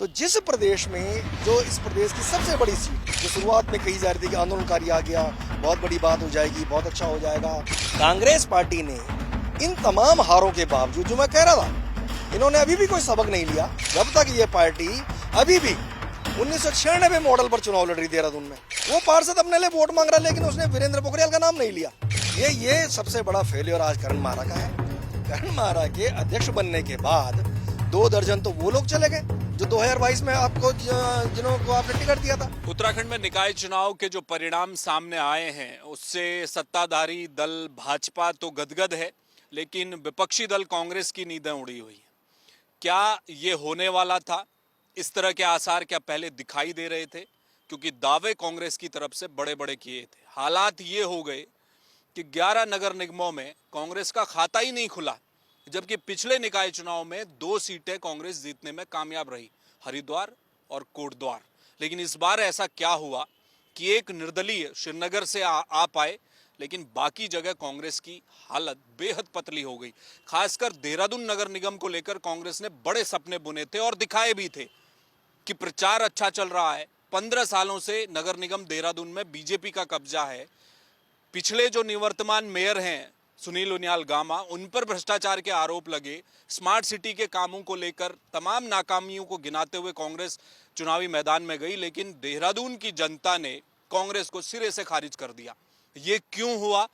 तो जिस प्रदेश में जो इस प्रदेश की सबसे बड़ी सीट जो शुरुआत में कही जा रही थी कि आंदोलनकारी आ गया, बहुत बड़ी बात हो जाएगी, बहुत अच्छा हो जाएगा, कांग्रेस पार्टी ने इन तमाम हारों के बावजूद, जो मैं कह रहा था, इन्होंने अभी भी कोई सबक नहीं लिया। जब तक ये पार्टी अभी भी 1996 मॉडल पर चुनाव लड़ रही देहरादून में, वो पार्षद अपने लिए वोट मांग रहा है, लेकिन उसने वीरेंद्र पोखरियाल का नाम नहीं लिया। ये सबसे बड़ा फेलियर आज करण मारा का है। करण मारा के अध्यक्ष बनने के बाद 2 दर्जन तो वो लोग चले गए जो 2022 में आपको जिन्हों को आपने टिकट दिया था। उत्तराखंड में निकाय चुनाव के जो परिणाम सामने आए हैं उससे सत्ताधारी दल भाजपा तो गदगद है, लेकिन विपक्षी दल कांग्रेस की नींदें उड़ी हुई हैं। क्या ये होने वाला था? इस तरह के आसार क्या पहले दिखाई दे रहे थे? क्योंकि दावे कांग्रेस की तरफ से बड़े बड़े किए थे। हालात ये हो गए कि 11 नगर निगमों में कांग्रेस का खाता ही नहीं खुला, जबकि पिछले निकाय चुनाव में 2 सीटें कांग्रेस जीतने में कामयाब रही, हरिद्वार और कोटद्वार। लेकिन इस बार ऐसा क्या हुआ कि एक निर्दलीय श्रीनगर से आ पाए, लेकिन बाकी जगह कांग्रेस की हालत बेहद पतली हो गई। खासकर देहरादून नगर निगम को लेकर कांग्रेस ने बड़े सपने बुने थे और दिखाए भी थे कि प्रचार अच्छा चल रहा है। 15 सालों से नगर निगम देहरादून में बीजेपी का कब्जा है। पिछले जो निवर्तमान मेयर हैं सुनील उनियाल गामा, उन पर भ्रष्टाचार के आरोप लगे। स्मार्ट सिटी के कामों को लेकर तमाम नाकामियों को गिनाते हुए कांग्रेस चुनावी मैदान में गई, लेकिन देहरादून की जनता ने कांग्रेस को सिरे से खारिज कर दिया। ये क्यों हुआ?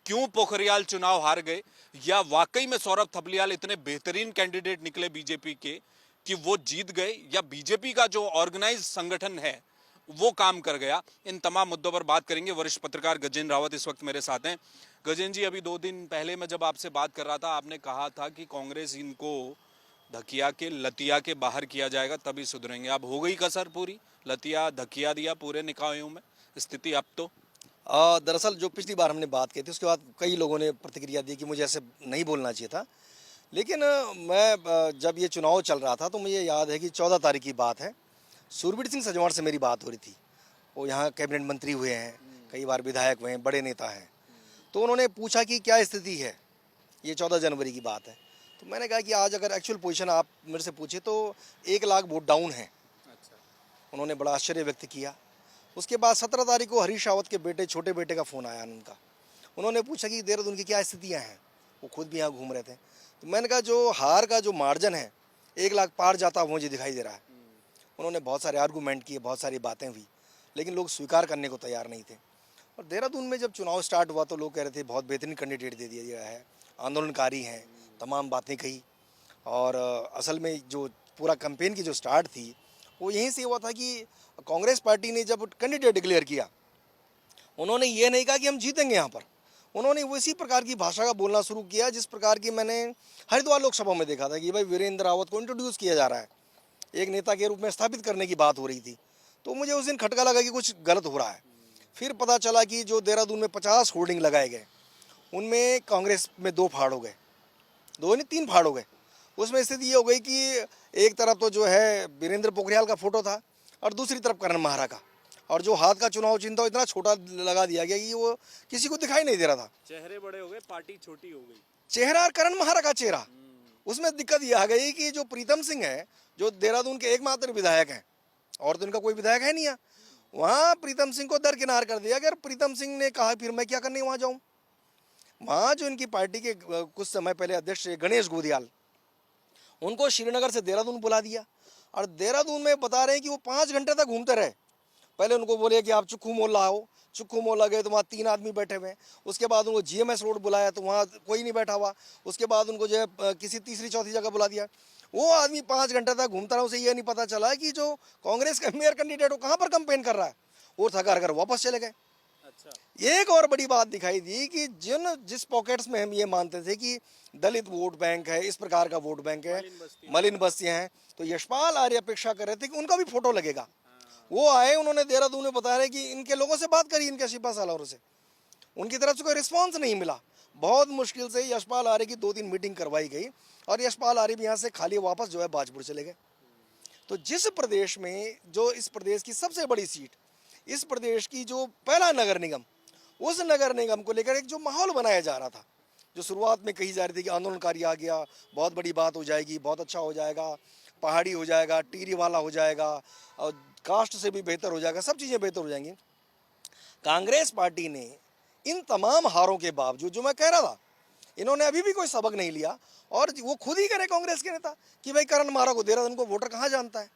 क्यों पोखरियाल चुनाव हार गए? या वाकई में सौरभ थपलियाल इतने बेहतरीन कैंडिडेट निकले बीजेपी के कि वो जीत गए, या बीजेपी का जो ऑर्गेनाइज संगठन है वो काम कर गया? इन तमाम मुद्दों पर बात करेंगे। वरिष्ठ पत्रकार गजेंद्र रावत इस वक्त मेरे साथ हैं। गजेंद्र जी, अभी 2 दिन पहले मैं जब आपसे बात कर रहा था, आपने कहा था कि कांग्रेस इनको धकिया के लतिया के बाहर किया जाएगा तभी सुधरेंगे। अब हो गई कसर पूरी, लतिया धकिया दिया पूरे निकायों में स्थिति अब तो। दरअसल जो पिछली बार हमने बात की थी उसके बाद कई लोगों ने प्रतिक्रिया दी कि मुझे ऐसे नहीं बोलना चाहिए था, लेकिन मैं जब ये चुनाव चल रहा था तो मुझे याद है कि 14 तारीख की बात है, सुरवीर सिंह सजवाण से मेरी बात हो रही थी। वो यहाँ कैबिनेट मंत्री हुए हैं, कई बार विधायक हुए हैं, बड़े नेता हैं। तो उन्होंने पूछा कि क्या स्थिति है, ये 14 जनवरी की बात है। तो मैंने कहा कि आज अगर एक्चुअल पोजीशन आप मेरे से पूछे तो 1 लाख वोट डाउन है। अच्छा। उन्होंने बड़ा आश्चर्य व्यक्त किया। उसके बाद 17 तारीख को हरीश रावत के बेटे, छोटे बेटे का फ़ोन आया उनका। उन्होंने पूछा कि देहरादून की क्या स्थितियाँ हैं, वो खुद भी यहाँ घूम रहे थे। तो मैंने कहा जो हार का जो मार्जिन है 1 लाख पार जाता हुआ मुझे दिखाई दे रहा है। उन्होंने बहुत सारे आर्गूमेंट किए, बहुत सारी बातें हुई, लेकिन लोग स्वीकार करने को तैयार नहीं थे। और देहरादून में जब चुनाव स्टार्ट हुआ तो लोग कह रहे थे बहुत बेहतरीन कैंडिडेट दे दिया गया है, आंदोलनकारी हैं, तमाम बातें कही। और असल में जो पूरा कैंपेन की जो स्टार्ट थी वो यहीं से हुआ था कि कांग्रेस पार्टी ने जब कैंडिडेट डिक्लेयर किया, उन्होंने ये नहीं कहा कि हम जीतेंगे यहाँ पर। उन्होंने उसी प्रकार की भाषा का बोलना शुरू किया जिस प्रकार की मैंने हरिद्वार लोकसभा में देखा था कि भाई वीरेंद्र रावत को इंट्रोड्यूस किया जा रहा है, एक नेता के रूप में स्थापित करने की बात हो रही थी। तो मुझे उस दिन खटका लगा कि कुछ गलत हो रहा है। फिर पता चला कि जो देहरादून में 50 होर्डिंग लगाए गए, उनमें कांग्रेस में 2 फाड़ हो गए, 2 नहीं 3 फाड़ हो गए। उसमें स्थिति ये हो गई कि एक तरफ तो जो है वीरेंद्र पोखरियाल का फोटो था और दूसरी तरफ करण माहरा का, और जो हाथ का चुनाव चिन्ह था इतना छोटा लगा दिया गया कि वो किसी को दिखाई नहीं दे रहा था। चेहरे बड़े हो गए, पार्टी छोटी हो गई। चेहरा करण माहरा का चेहरा, उसमें दिक्कत यह आ गई कि जो प्रीतम सिंह है, जो देहरादून के एकमात्र विधायक हैं, और तो इनका कोई विधायक है नहीं है, वहाँ प्रीतम सिंह को दरकिनार कर दिया। अगर प्रीतम सिंह ने कहा फिर मैं क्या करने वहाँ जाऊँ। वहाँ जो इनकी पार्टी के कुछ समय पहले अध्यक्ष गणेश गोदियाल, उनको श्रीनगर से देहरादून बुला दिया, और देहरादून में बता रहे हैं कि वो 5 घंटे तक घूमते रहे। पहले उनको बोले कि आप चुक्खू मोहल्ला आओ, चुक्खू मोहल्ला गए तो वहाँ 3 आदमी बैठे हुए हैं। उसके बाद उनको GMS रोड बुलाया तो वहाँ कोई नहीं बैठा हुआ। उसके बाद उनको जो है किसी तीसरी चौथी जगह बुला दिया। वो आदमी 5 घंटे तक घूमता रहा, उसे ये नहीं पता चला कि जो कांग्रेस का मेयर कैंडिडेट वो कहाँ पर कैंपेन कर रहा है। वो थका कर वापस चले गए। अच्छा। एक और बड़ी बात दिखाई दी कि जिस पॉकेट्स में हम ये मानते थे कि दलित वोट बैंक है, इस प्रकार का वोट बैंक है, मलिन बस्तियाँ हैं, तो यशपाल आर्य अपेक्षा कर रहे थे कि उनका भी फोटो लगेगा। वो आए, उन्होंने देहरादून में बता रहे कि इनके लोगों से बात करी, इनके शिपा सालारों से, उनकी तरफ से कोई रिस्पॉन्स नहीं मिला। बहुत मुश्किल से यशपाल आर्य की 2-3 मीटिंग करवाई गई और यशपाल आर्य भी यहाँ से खाली वापस जो है बाजपुर चले गए। तो जिस प्रदेश में जो इस प्रदेश की सबसे बड़ी सीट, इस प्रदेश की जो पहला नगर निगम, उस नगर निगम को लेकर एक जो माहौल बनाया जा रहा था, जो शुरुआत में कही जा रही थी कि आंदोलनकारी आ गया, बहुत बड़ी बात हो जाएगी, बहुत अच्छा हो जाएगा, पहाड़ी हो जाएगा, टिहरी वाला हो जाएगा, और कास्ट से भी बेहतर हो जाएगा, सब चीज़ें बेहतर हो जाएंगी। कांग्रेस पार्टी ने इन तमाम हारों के बावजूद, जो मैं कह रहा था, इन्होंने अभी भी कोई सबक नहीं लिया। और वो खुद ही करे कांग्रेस के नेता कि भाई करण मारा को देहरादून को वोटर कहाँ जानता है।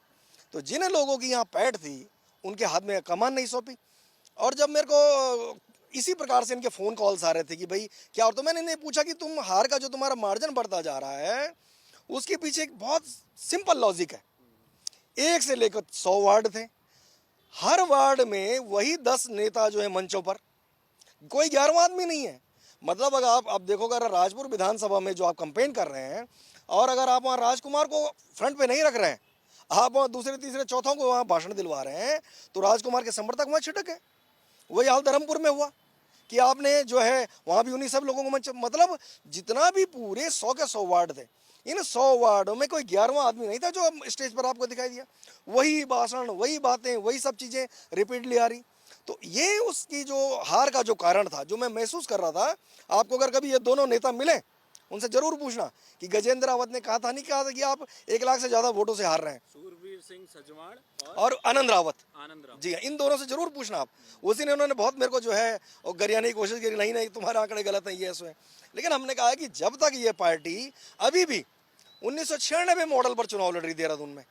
तो जिन लोगों की यहाँ पैठ थी उनके हाथ में कमान नहीं सौंपी। और जब मेरे को इसी प्रकार से इनके फ़ोन कॉल्स आ रहे थे कि भाई क्या, और तो मैंने इन्हें पूछा कि तुम हार का जो तुम्हारा मार्जिन बढ़ता जा रहा है उसके पीछे एक बहुत सिंपल लॉजिक है। 1 से लेकर 100 वार्ड थे, हर वार्ड में वही 10 नेता जो है मंचों पर, कोई 11वां आदमी नहीं है। मतलब अगर आप देखोगे, अगर राजपुर विधानसभा में जो आप कंपेन कर रहे हैं, और अगर आप वहाँ राजकुमार को फ्रंट पे नहीं रख रहे हैं, आप वहाँ दूसरे तीसरे चौथों को वहाँ भाषण दिलवा रहे हैं, तो राजकुमार के समर्थक वहाँ छिटक है। वही हाल धर्मपुर में हुआ कि आपने जो है वहाँ भी उन्हीं सब लोगों को मंच, मतलब जितना भी पूरे 100 के 100 वार्ड थे, इन 100 वार्डों में कोई 11वां आदमी नहीं था जो स्टेज पर आपको दिखाई दिया। वही भाषण, वही बातें, वही सब चीज़ें रिपीटली आ रही। तो ये उसकी जो हार का जो कारण था, जो मैं महसूस कर रहा था, आपको अगर कभी ये दोनों नेता मिले उनसे जरूर पूछना कि गजेंद्र रावत ने कहा था, नहीं कहा था कि आप 1 लाख से ज़्यादा वोटों से हार रहे हैं, सूरवीर सिंह सजवाण और आनंद रावत। आनंद राव। जी हाँ, इन दोनों से जरूर पूछना आप। उसी ने उन्होंने बहुत मेरे को जो है गरियाने की कोशिश करी, नहीं नहीं तुम्हारे आंकड़े गलत हैं, ये ऐसे। लेकिन हमने कहा है कि जब तक ये पार्टी अभी भी 1996 मॉडल पर चुनाव लड़ रही देहरादून में,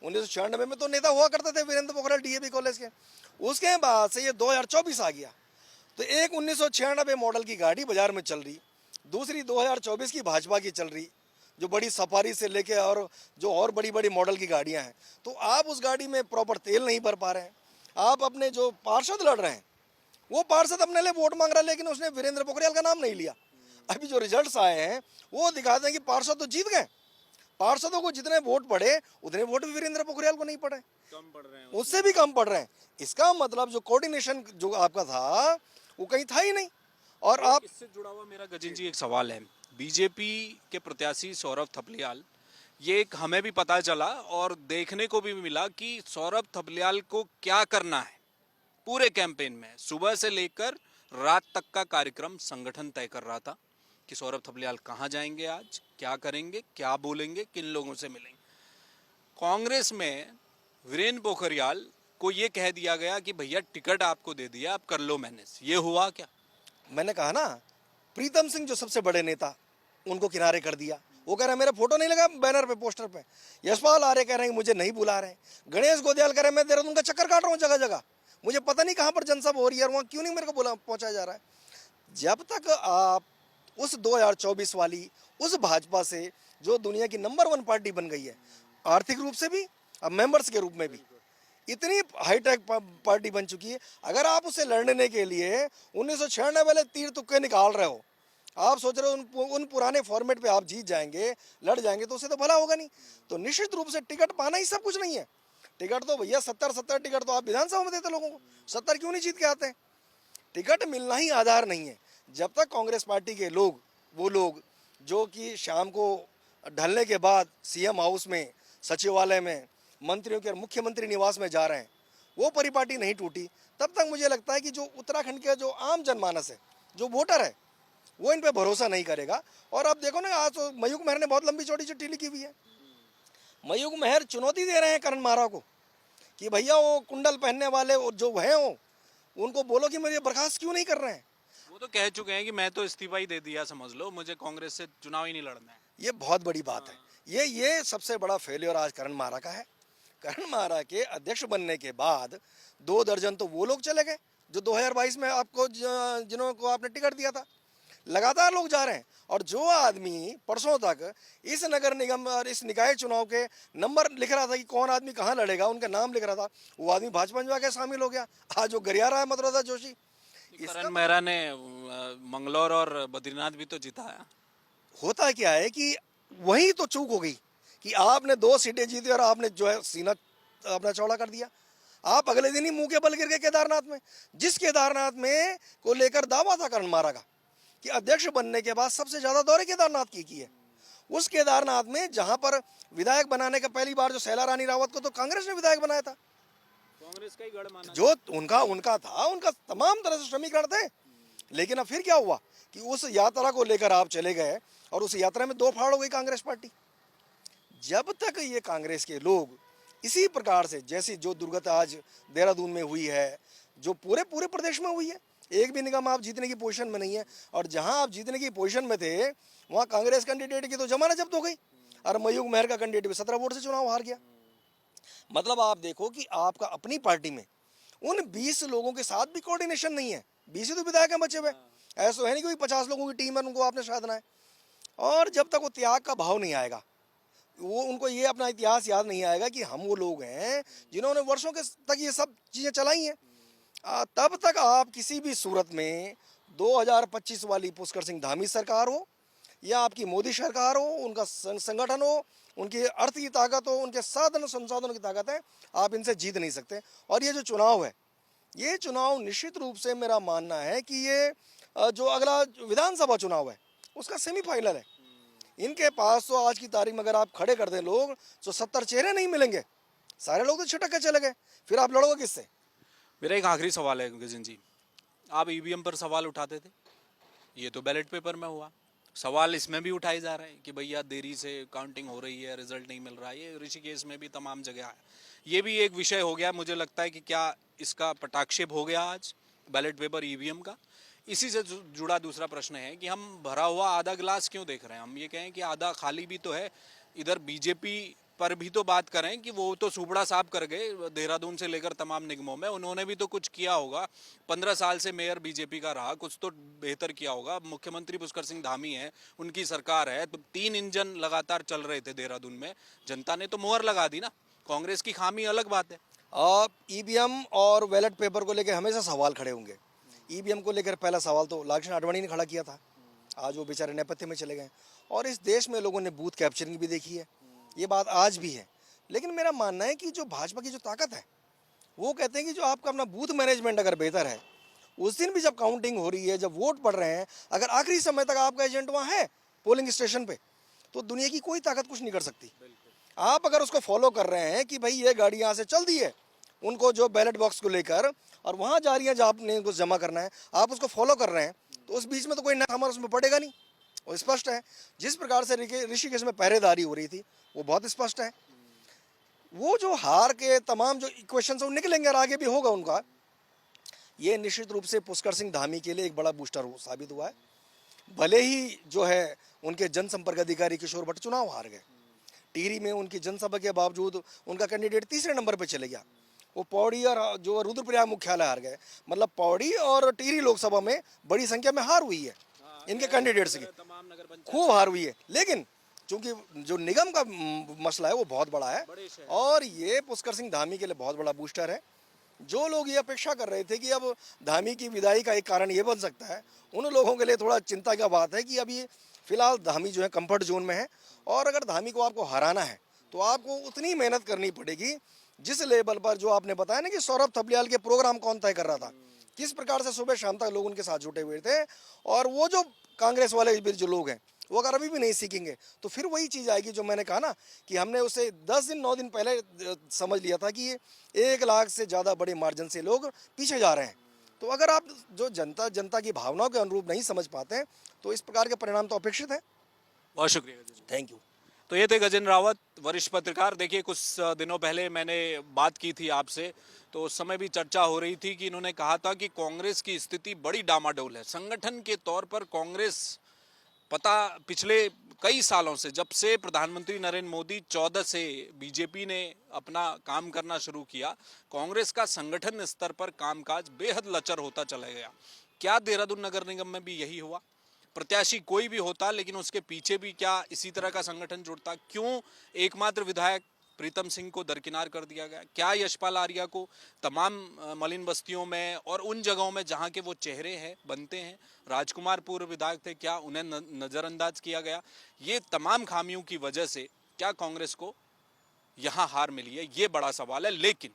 1996 में तो नेता हुआ करते थे वीरेंद्र पोखरियाल डीएवी कॉलेज के, उसके बाद से ये 2024 आ गया, तो एक 1996 मॉडल की गाड़ी बाजार में चल रही, दूसरी 2024 की भाजपा की चल रही, जो बड़ी सफारी से लेके और जो और बड़ी बड़ी मॉडल की गाड़ियां हैं। तो आप उस गाड़ी में प्रॉपर तेल नहीं भर पा रहे हैं। आप अपने जो पार्षद लड़ रहे हैं, वो पार्षद अपने लिए वोट मांग रहा है, लेकिन उसने वीरेंद्र पोखरियाल का नाम नहीं लिया। अभी जो रिजल्ट्स आए हैं वो दिखाते हैं कि पार्षद तो जीत गए, पार्षदों को जितने वोट पड़े उतने वोट भी वीरेंद्र पोखरियाल को नहीं पड़े, कम पड़ रहे हैं, उससे भी कम पड़ रहे हैं। इसका मतलब जो कोऑर्डिनेशन जो आपका था वो कहीं था ही नहीं। और आप, इससे जुड़ा हुआ मेरा गजेंद्र जी एक सवाल है, बीजेपी के प्रत्याशी सौरभ थपलियाल, ये एक हमें भी पता चला और देखने को भी मिला कि सौरभ थपलियाल को क्या करना है पूरे कैंपेन में, सुबह से लेकर रात तक का कार्यक्रम संगठन तय कर रहा था कि सौरभ थपलियाल कहाँ जाएंगे, आज क्या करेंगे, क्या बोलेंगे, किन लोगों से मिलेंगे। कांग्रेस में वीरेंद्र पोखरियाल को ये कह दिया गया कि भैया टिकट आपको दे दिया, आप कर लो मैनेज। ये हुआ क्या? मैंने कहा ना, प्रीतम सिंह जो सबसे बड़े नेता, उनको किनारे कर दिया। वो कह रहे हैं मेरा फोटो नहीं लगा बैनर पे, पोस्टर पे। यशपाल आर्य कह रहे हैं मुझे नहीं बुला रहे हैं। गणेश गोदयाल कह रहे हैं मैं देहरादून का चक्कर काट रहा हूँ जगह जगह, मुझे पता नहीं कहाँ पर जनसभा हो रही है और वहाँ क्यों नहीं मेरे को बोला पहुँचाया जा रहा है। जब तक आप उस 2024 वाली उस भाजपा से, जो दुनिया की नंबर 1 पार्टी बन गई है आर्थिक रूप से भी, अब मेंबर्स के रूप में भी इतनी हाईटेक पार्टी बन चुकी है, अगर आप उसे लड़ने के लिए 1996 वाले तीर तुक्के निकाल रहे हो, आप सोच रहे हो उन पुराने फॉर्मेट पे आप जीत जाएंगे, लड़ जाएंगे, तो उससे तो भला होगा नहीं। तो निश्चित रूप से टिकट पाना ही सब कुछ नहीं है। टिकट तो भैया 70 टिकट तो आप विधानसभा में देते लोगों को, 70 क्यों नहीं जीत के आते हैं। टिकट मिलना ही आधार नहीं है। जब तक कांग्रेस पार्टी के लोग, वो लोग जो कि शाम को ढलने के बाद सीएम हाउस में, सचिवालय में, मंत्रियों के मुख्यमंत्री निवास में जा रहे हैं, वो परिपाटी नहीं टूटी, तब तक मुझे लगता है कि जो उत्तराखंड के जो आम जनमानस है, जो वोटर है, वो इन पे भरोसा नहीं करेगा। और अब देखो ना, आज तो मयूख महर ने बहुत लंबी चौड़ी चिट्ठी लिखी हुई है। मयूख महर चुनौती दे रहे हैं करण मारा को कि भैया वो कुंडल पहनने वाले जो हैं हो, उनको बोलो कि मुझे बर्खास्त क्यों नहीं कर रहे हैं। वो तो कह चुके हैं कि मैं तो इस्तीफा ही दे दिया, समझ लो, मुझे कांग्रेस से चुनाव ही नहीं लड़ना है। ये बहुत बड़ी बात है। ये सबसे बड़ा फेलियर आज करण मारा का है। करण मारा के अध्यक्ष बनने के बाद 2 दर्जन तो वो लोग चले गए जो 2022 में आपको जिन्हों को आपने टिकट दिया था। लगातार लोग जा रहे हैं। और जो आदमी परसों तक इस नगर निगम और इस निकाय चुनाव के नंबर लिख रहा था कि कौन आदमी कहाँ लड़ेगा, उनका नाम लिख रहा था, वो आदमी भाजपा में जाके शामिल हो गया। आज जो गरिया रहा है मधुरदा जोशी। करण मेहरा ने मंगलौर और बद्रीनाथ भी तो जिताया। होता क्या है कि वही तो चूक हो गई कि आपने 2 सीटें जीती और आपने जो है सीना अपना चौड़ा कर दिया। आप अगले दिन ही मुंह के बल गिर गए केदारनाथ में, जिस केदारनाथ में को लेकर दावा था करण मारा का कि अध्यक्ष बनने के बाद सबसे ज्यादा दौरे केदारनाथ की है। उस केदारनाथ में जहां पर विधायक बनाने का पहली बार जो शैला रानी रावत को तो कांग्रेस ने विधायक बनाया था, कांग्रेस का ही गढ़ माना, जो उनका था, उनका तमाम तरह से समीकरण थे। लेकिन अब फिर क्या हुआ कि उस यात्रा को लेकर आप चले गए और उस यात्रा में 2 फाड़ हो गई कांग्रेस पार्टी। जब तक ये कांग्रेस के लोग इसी प्रकार से, जैसी जो दुर्गति आज देहरादून में हुई है, जो पूरे पूरे प्रदेश में हुई है, एक भी निगम आप जीतने की पोजीशन में नहीं है, और जहां आप जीतने की पोजीशन में थे वहां कांग्रेस कैंडिडेट की तो जमानत जब्त हो गई, और मयूख मेहर का कैंडिडेट भी 17 वोट से चुनाव हार गया। मतलब आप देखो कि आपका अपनी पार्टी में उन 20 लोगों के साथ भी कोऑर्डिनेशन नहीं है। 20 ही तो विधायक हैं बचे हुए, ऐसा है नहीं कोई 50 लोगों की टीम है उनको आपने साधना है। और जब तक वो त्याग का भाव नहीं आएगा, वो उनको ये अपना इतिहास याद नहीं आएगा कि हम वो लोग हैं जिन्होंने वर्षों के तक ये सब चीज़ें चलाई हैं, तब तक आप किसी भी सूरत में 2025 वाली पुष्कर सिंह धामी सरकार हो या आपकी मोदी सरकार हो, उनका संगठन हो, उनकी अर्थ की ताकत हो, उनके साधन संसाधनों की ताकत है, आप इनसे जीत नहीं सकते। और ये जो चुनाव है, ये चुनाव निश्चित रूप से मेरा मानना है कि ये जो अगला विधानसभा चुनाव है उसका सेमीफाइनल है। इनके पास तो आज की तारीख में अगर आप खड़े कर दें लोग तो 70 चेहरे नहीं मिलेंगे, सारे लोग तो छिटक के चले गए, फिर आप लड़ोगे किससे? मेरा एक आखिरी सवाल है गजन जी, आप ईवीएम पर सवाल उठाते थे, ये तो बैलेट पेपर में हुआ, सवाल इसमें भी उठाए जा रहे हैं कि भैया देरी से काउंटिंग हो रही है, रिजल्ट नहीं मिल रहा है, ये ऋषिकेश में भी तमाम जगह है, ये भी एक विषय हो गया। मुझे लगता है कि क्या इसका पटाक्षेप हो गया आज बैलेट पेपर ईवीएम का। इसी से जुड़ा दूसरा प्रश्न है कि हम भरा हुआ आधा गिलास क्यों देख रहे हैं, हम ये कहें कि आधा खाली भी तो है। इधर बीजेपी पर भी तो बात करें कि वो तो सुपड़ा साफ कर गए देहरादून से लेकर तमाम निगमों में, उन्होंने भी तो कुछ किया होगा। 15 साल से मेयर बीजेपी का रहा, कुछ तो बेहतर किया होगा। मुख्यमंत्री पुष्कर सिंह धामी है, उनकी सरकार है, तो 3 इंजन लगातार चल रहे थे देहरादून में, जनता ने तो मोहर लगा दी ना। कांग्रेस की खामी अलग बात है। ईवीएम और बैलेट पेपर को लेकर हमेशा सवाल खड़े होंगे। ईवीएम को लेकर पहला सवाल तो लालकृष्ण आडवाणी ने खड़ा किया था, आज वो बेचारे नेपथ्य में चले गए। और इस देश में लोगों ने बूथ कैप्चरिंग भी देखी है, ये बात आज भी है। लेकिन मेरा मानना है कि जो भाजपा की जो ताकत है, वो कहते हैं कि जो आपका अपना बूथ मैनेजमेंट अगर बेहतर है, उस दिन भी जब काउंटिंग हो रही है, जब वोट पड़ रहे हैं, अगर आखिरी समय तक आपका एजेंट वहाँ है पोलिंग स्टेशन पे, तो दुनिया की कोई ताकत कुछ नहीं कर सकती। आप अगर उसको फॉलो कर रहे हैं कि भाई ये गाड़ी यहाँ से चल दी है, उनको जो बैलेट बॉक्स को लेकर, और वहाँ जा रही है जहाँ आपने कुछ जमा करना है, आप उसको फॉलो कर रहे हैं, तो उस बीच में तो कोई ना हमारा उसमें पड़ेगा नहीं। वो स्पष्ट है। जिस प्रकार से ऋषिकेश में पहरेदारी हो रही थी वो बहुत स्पष्ट है। वो जो हार के तमाम जो इक्वेशन वो निकलेंगे और आगे भी होगा उनका, ये निश्चित रूप से पुष्कर सिंह धामी के लिए एक बड़ा बूस्टर साबित हुआ है। भले ही जो है उनके जनसंपर्क अधिकारी किशोर भट्ट चुनाव हार गए, टिहरी में उनकी जनसभा के बावजूद उनका कैंडिडेट तीसरे नंबर पर चले गया। वो पौड़ी और जो रुद्रप्रयाग मुख्यालय हार गए। मतलब पौड़ी और टिहरी लोकसभा में बड़ी संख्या में हार हुई है इनके कैंडिडेट्स की, खूब हार हुई है। लेकिन चूंकि जो निगम का मसला है वो बहुत बड़ा है, और ये पुष्कर सिंह धामी के लिए बहुत बड़ा बूस्टर है। जो लोग ये अपेक्षा कर रहे थे कि अब धामी की विदाई का एक कारण ये बन सकता है, उन लोगों के लिए थोड़ा चिंता का बात है कि अभी फिलहाल धामी जो है कंफर्ट जोन में है, और अगर धामी को आपको हराना है तो आपको उतनी मेहनत करनी पड़ेगी जिस लेवल पर, जो आपने बताया ना कि सौरभ थपलियाल के प्रोग्राम कौन तय कर रहा था, किस प्रकार से सुबह शाम तक लोग उनके साथ जुटे हुए थे। और वो जो कांग्रेस वाले जो लोग हैं वो अगर अभी भी नहीं सीखेंगे तो फिर वही चीज़ आएगी जो मैंने कहा ना कि हमने उसे 10 दिन 9 दिन पहले समझ लिया था कि ये 1 लाख से ज़्यादा बड़े मार्जिन से लोग पीछे जा रहे हैं। तो अगर आप जो जनता की भावनाओं के अनुरूप नहीं समझ पाते हैं तो इस प्रकार के परिणाम तो अपेक्षित है। बहुत शुक्रिया। Thank you. तो ये थे गजेंद्र रावत, वरिष्ठ पत्रकार। देखिए, कुछ दिनों पहले मैंने बात की थी आपसे, तो उस समय भी चर्चा हो रही थी कि इन्होंने कहा था कि कांग्रेस की स्थिति बड़ी डामाडोल है। संगठन के तौर पर कांग्रेस पिछले कई सालों से, जब से प्रधानमंत्री नरेंद्र मोदी 14 से बीजेपी ने अपना काम करना शुरू किया, कांग्रेस का संगठन स्तर पर कामकाज बेहद लचर होता चला गया। क्या देहरादून नगर निगम में भी यही हुआ? प्रत्याशी कोई भी होता लेकिन उसके पीछे भी क्या इसी तरह का संगठन जुड़ता? क्यों एकमात्र विधायक प्रीतम सिंह को दरकिनार कर दिया गया? क्या यशपाल आर्या को तमाम मलिन बस्तियों में और उन जगहों में जहां के वो चेहरे हैं बनते हैं, राजकुमार पूर्व विधायक थे, क्या उन्हें नजरअंदाज किया गया? ये तमाम खामियों की वजह से क्या कांग्रेस को यहां हार मिली है, ये बड़ा सवाल है। लेकिन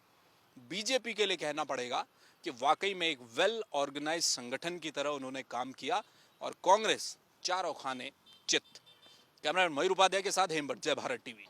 बीजेपी के लिए कहना पड़ेगा कि वाकई में एक वेल ऑर्गेनाइज संगठन की तरह उन्होंने काम किया और कांग्रेस चारों खाने चित। कैमरामैन मयूर उपाध्याय के साथ हेमभट्ट, जय भारत टीवी।